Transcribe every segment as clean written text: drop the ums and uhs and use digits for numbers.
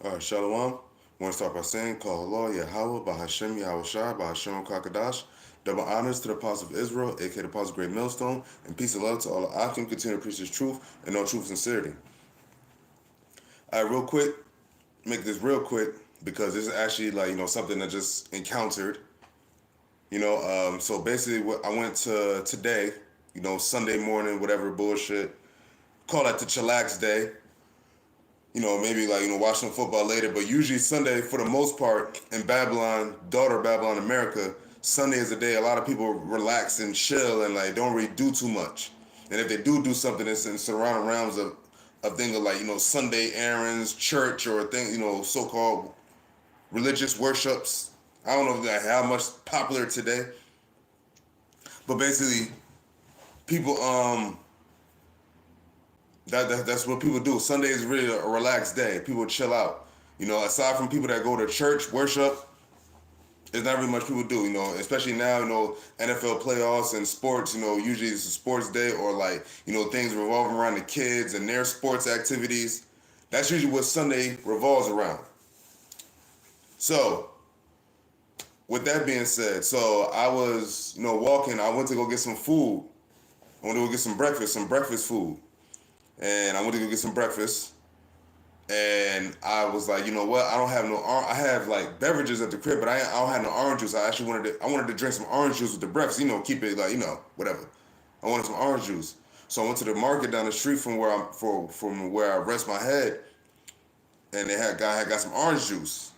Shalom. I want to start by saying, Call Allah, Yahawah, Bahashem, Yahawashi'S, Bahashem, Kakadash. Double honors to the Apostle of Israel, aka the Apostle of Great Millstone, and peace and love to all the Akim. Continue to preach his truth and all truth and sincerity. All right, real quick, make this real quick because this is actually something I just encountered. So basically, what I went to today, Sunday morning, whatever bullshit, call that the chillax day. Maybe watch some football later, but usually Sunday, for the most part, in Babylon, daughter of Babylon, America, Sunday is a day a lot of people relax and chill and don't really do too much. And if they do something, it's in surrounding realms of things of Sunday errands, church, or so-called religious worships. I don't know how much popular today, but basically, people that's what people do. Sunday is really a relaxed day. People chill out. Aside from people that go to church, worship, there's not really much people do. Especially now, NFL playoffs and sports, usually it's a sports day or things revolving around the kids and their sports activities. That's usually what Sunday revolves around. So, with that being said, so I was, walking. I went to go get some food. I went to go get some breakfast food. And I went to go get some breakfast, and I was like, you know what? I don't have no. I have beverages at the crib, but I don't have no orange juice. I actually wanted to drink some orange juice with the breakfast. Keep it whatever. I wanted some orange juice, so I went to the market down the street from where I rest my head, and guy had got some orange juice.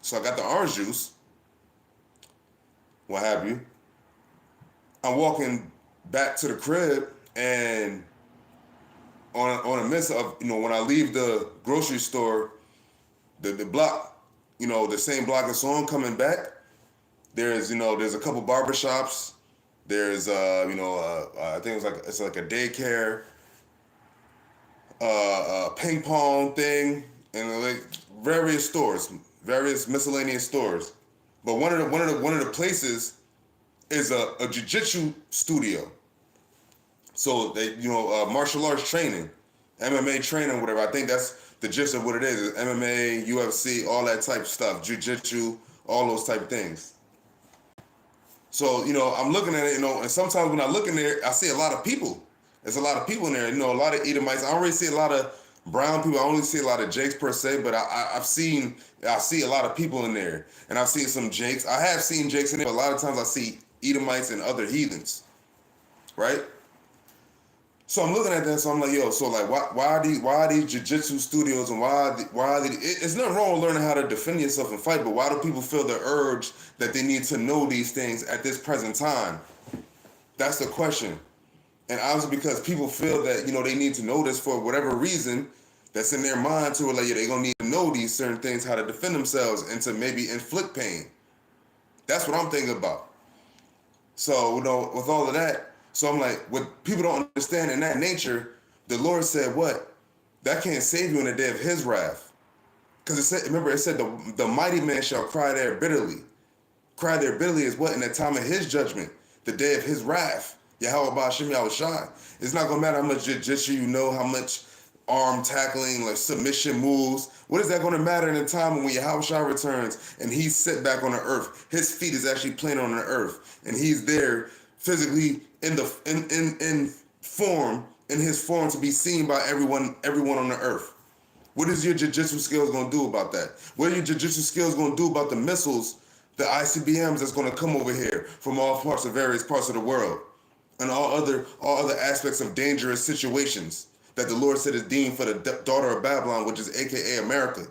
So I got the orange juice. What have you? I'm walking back to the crib, and on a miss of when I leave the grocery store, the block, the same block and so on, coming back, there's a couple barbershops. There's I think it's like a daycare, ping pong thing, and various stores, various miscellaneous stores. But one of the places is a jiu-jitsu studio. So they, martial arts training, MMA training, whatever. I think that's the gist of what it is. MMA, UFC, all that type of stuff, jiu-jitsu, all those type of things. So, I'm looking at it, and sometimes when I look in there, I see a lot of people. There's a lot of people in there, a lot of Edomites. I don't really see a lot of brown people. I only see a lot of Jakes per se, but I see a lot of people in there. And I've seen some Jakes. I have seen Jakes in there, but a lot of times I see Edomites and other heathens, right? So I'm looking at that, so I'm like, why are these jiu-jitsu studios, and why are they? It's nothing wrong with learning how to defend yourself and fight, but why do people feel the urge that they need to know these things at this present time? That's the question. And obviously because people feel that, they need to know this for whatever reason that's in their mind to where they're going to need to know these certain things, how to defend themselves and to maybe inflict pain. That's what I'm thinking about. So, with all of that, so I'm like, what people don't understand in that nature, the Lord said what? That can't save you in the day of his wrath. Because it said the mighty man shall cry there bitterly. Cry there bitterly is what? In the time of his judgment, the day of his wrath. Yahawashi'S, Yahawashi'S. It's not going to matter how much jiu-jitsu how much arm tackling, submission moves. What is that going to matter in the time when Yahawashi'S returns and he's set back on the earth? His feet is actually planted on the earth, and he's there physically in his form to be seen by everyone on the earth. What is your jiu-jitsu skills going to do about that? What are your jiu-jitsu skills going to do about the missiles, the ICBMs that's going to come over here from all various parts of the world, and all other aspects of dangerous situations that the Lord said is deemed for the daughter of Babylon, which is AKA America?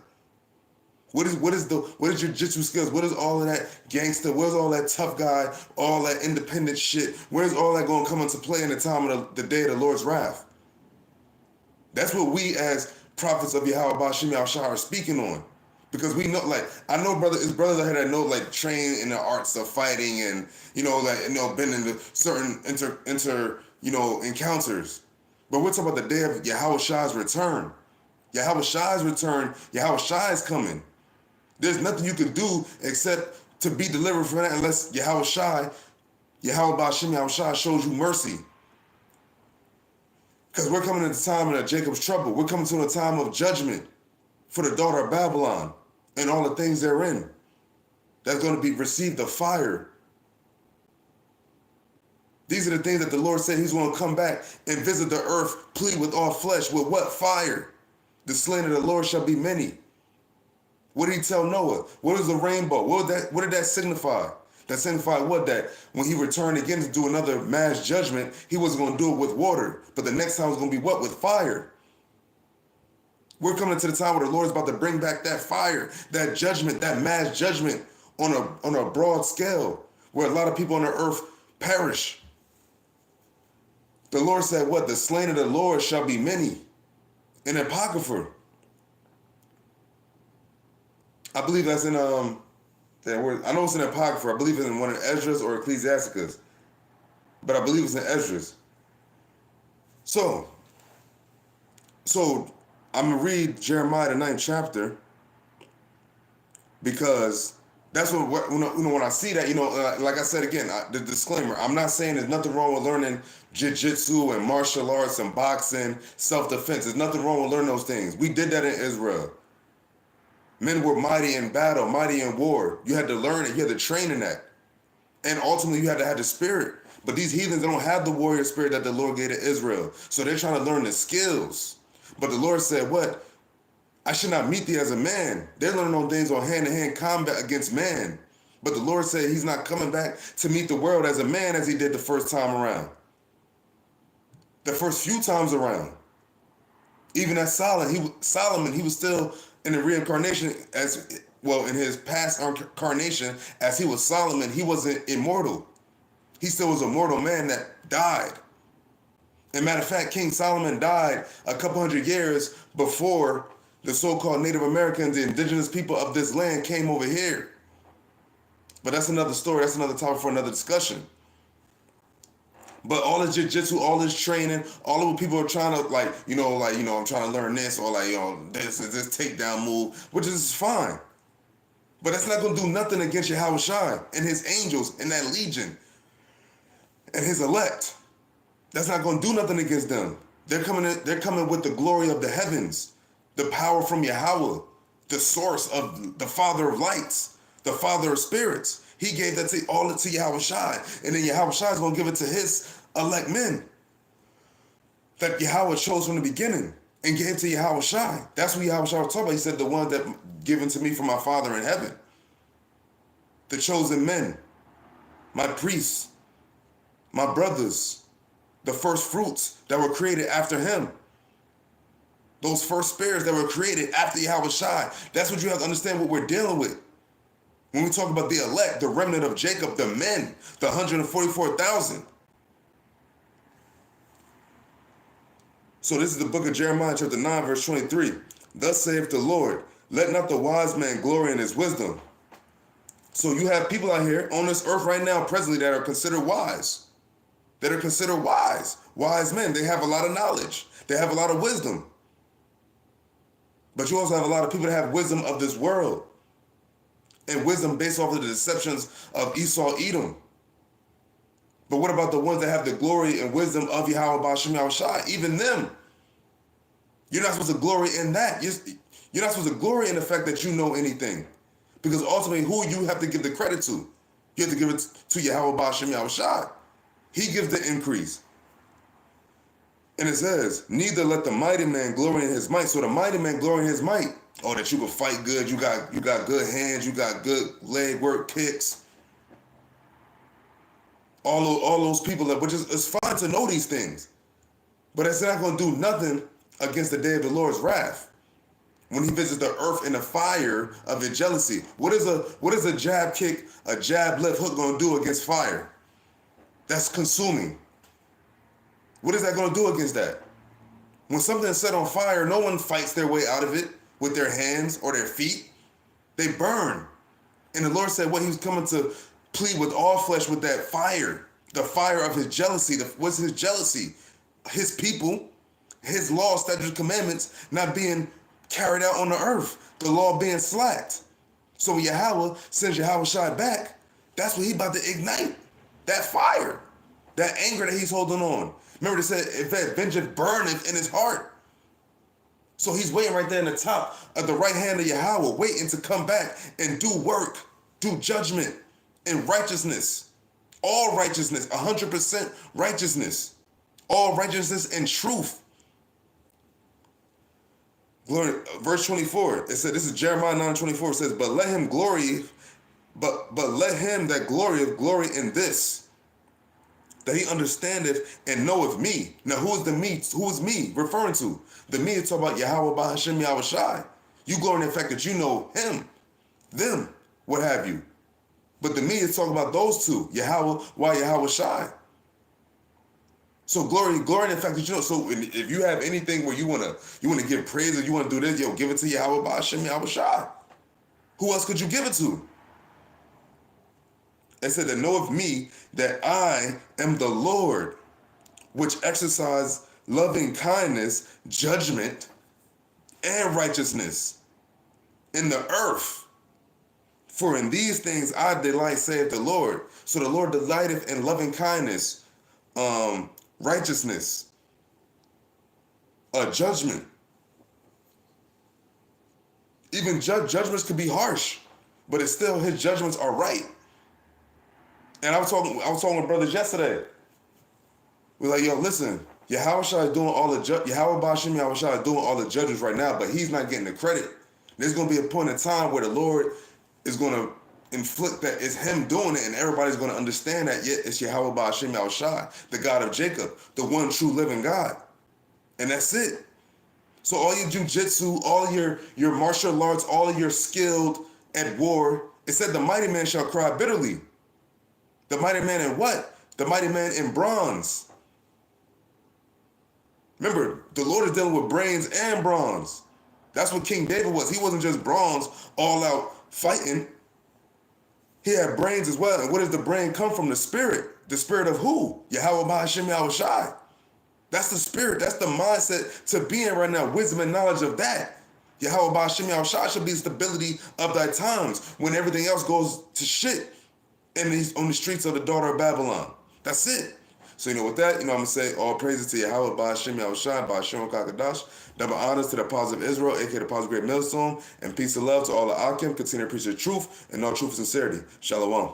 What is your jiu-jitsu skills? What is all of that gangster? Where's all that tough guy? All that independent shit? Where's all that going to come into play in the time of the day of the Lord's wrath? That's what we as prophets of Yahawashi'S, Yahawashi'S are speaking on, because we know, I know brothers out here that know train in the arts of fighting and been in the certain encounters. But we're talking about the day of Yahawashi'S return. Yahawashi'S return. Yahawashi'S coming. There's nothing you can do except to be delivered from that unless Yahawashi'S, Yahawashi'S shows you mercy. Because we're coming into the time of Jacob's trouble. We're coming to a time of judgment. for the daughter of Babylon and all the things therein. That's going to be received the fire. These are the things that the Lord said he's going to come back and visit the earth, plead with all flesh. With what? Fire. The slain of the Lord shall be many. What did he tell Noah? What is the rainbow? What did that signify? That signified what? That when he returned again to do another mass judgment, he wasn't going to do it with water. But the next time was going to be what? With fire. We're coming to the time where the Lord is about to bring back that fire, that judgment, that mass judgment on a broad scale, where a lot of people on the earth perish. The Lord said what? The slain of the Lord shall be many. In Apocrypha. I believe that's in that word. I know it's in Apocrypha. I believe it's in one of Esdras or Ecclesiasticus. But I believe it's in Esdras. So I'm gonna read Jeremiah the 9th chapter, because that's when I see that, like I said again, the disclaimer, I'm not saying there's nothing wrong with learning jiu-jitsu and martial arts and boxing, self-defense. There's nothing wrong with learning those things. We did that in Israel. Men were mighty in battle, mighty in war. You had to learn it. You had to train in that. And ultimately, you had to have the spirit. But these heathens, they don't have the warrior spirit that the Lord gave to Israel. So they're trying to learn the skills. But the Lord said, what? I should not meet thee as a man. They're learning on things on hand-to-hand combat against man. But the Lord said he's not coming back to meet the world as a man as he did the first time around. The first few times around. Even as Solomon, he was still in the reincarnation as, well, in his past incarnation, as he was Solomon, he wasn't immortal. He still was a mortal man that died. As a matter of fact, King Solomon died a couple hundred years before the so-called Native Americans, the indigenous people of this land, came over here. But that's another story. That's another topic for another discussion. But all this jiu-jitsu, all this training, all of the people are trying to I'm trying to learn this, or this is this takedown move, which is fine. But that's not going to do nothing against Yahawashi'S and his angels and that legion and his elect. That's not going to do nothing against them. They're coming with the glory of the heavens, the power from Yahweh, the source of the Father of lights, the Father of spirits. He gave that to Yahawashi'S, and then Yahawashi'S is going to give it to his elect men that Yahweh chose from the beginning and gave to Yahawashi'S. That's what Yahawashi'S was talking about. He said, the one that given to me from my Father in heaven. The chosen men, my priests, my brothers, the first fruits that were created after him. Those first spirits that were created after Yahawashi'S. That's what you have to understand what we're dealing with. When we talk about the elect, the remnant of Jacob, the men, the 144,000. So this is the book of Jeremiah chapter 9, verse 23. Thus saith the Lord, let not the wise man glory in his wisdom. So you have people out here on this earth right now presently that are considered wise. That are considered wise. Wise men. They have a lot of knowledge. They have a lot of wisdom. But you also have a lot of people that have wisdom of this world. And wisdom based off of the deceptions of Esau, Edom. But what about the ones that have the glory and wisdom of Yahawashi'S? Even them. You're not supposed to glory in that. You're not supposed to glory in the fact that you know anything. Because ultimately, who you have to give the credit to? You have to give it to Yahawashi'S. He gives the increase. And it says, neither let the mighty man glory in his might. So the mighty man glory in his might. Oh, that you can fight good, you got good hands, you got good leg work, kicks. All those people that, which is it's fine to know these things. But it's not going to do nothing against the day of the Lord's wrath. When he visits the earth in the fire of his jealousy. What is a jab kick, a jab left hook going to do against fire? That's consuming. What is that going to do against that? When something is set on fire, no one fights their way out of it with their hands or their feet. They burn. And the Lord said, he was coming to plead with all flesh with that fire, the fire of his jealousy. What's his jealousy? His people, his law, statutes, commandments not being carried out on the earth, the law being slacked. So when Yahweh sends Yahawashi'S back, that's what he's about to ignite, that fire, that anger that he's holding on. Remember, they said, if that vengeance burneth in his heart. So he's waiting right there in the top of the right hand of Yahweh, waiting to come back and do work, do judgment and righteousness. All righteousness, 100% righteousness. All righteousness and truth. Glory, verse 24, it said, this is Jeremiah 9:24, it says, but let him glory, but let him that glorieth glory in this, that he understandeth and knoweth me. Now, who is the me? Who is me referring to? The me is talking about Yahawashi'S, Yahawashi'S. You glory in the fact that you know him, them, what have you. But the me is talking about those two, Yahweh, why Yahawashi'S. So glory in the fact that you know. So if you have anything where you wanna give praise or you wanna do this, yo, give it to Yahawashi'S, Yahawashi'S. Who else could you give it to? It said that knoweth me that I am the Lord, which exercise loving kindness, judgment, and righteousness in the earth. For in these things I delight, saith the Lord. So the Lord delighteth in loving kindness, righteousness, judgment. Even judgments could be harsh, but it's still his judgments are right. And I was talking with brothers yesterday. We're like, yo, listen, Yahawashi'S doing all the Yahawashi'S doing all the judges right now, but he's not getting the credit. There's gonna be a point in time where the Lord is gonna inflict that it's him doing it, and everybody's gonna understand that it's Yahawashi'S, the God of Jacob, the one true living God. And that's it. So all your jujitsu, all your martial arts, all of your skilled at war, it said the mighty man shall cry bitterly. The mighty man in what? The mighty man in bronze. Remember, the Lord is dealing with brains and bronze. That's what King David was. He wasn't just bronze, all out fighting. He had brains as well. And where does the brain come from? The spirit. The spirit of who? Yahawashi'S, Yahawashi'S. That's the spirit. That's the mindset to be in right now. Wisdom and knowledge of that. Yahawashi'S, Yahawashi'S should be the stability of thy times when everything else goes to shit on the streets of the daughter of Babylon. That's it. So, with that, I'm going to say all praises to Yahweh, Ba'ashem, Yahushua, Ba'ashem, Kakadash. Double honors to the Apostle of Israel, a.k.a. the Apostle of Great Millstone, and peace and love to all the Akim. Continue to preach the truth and all truth and sincerity. Shalom.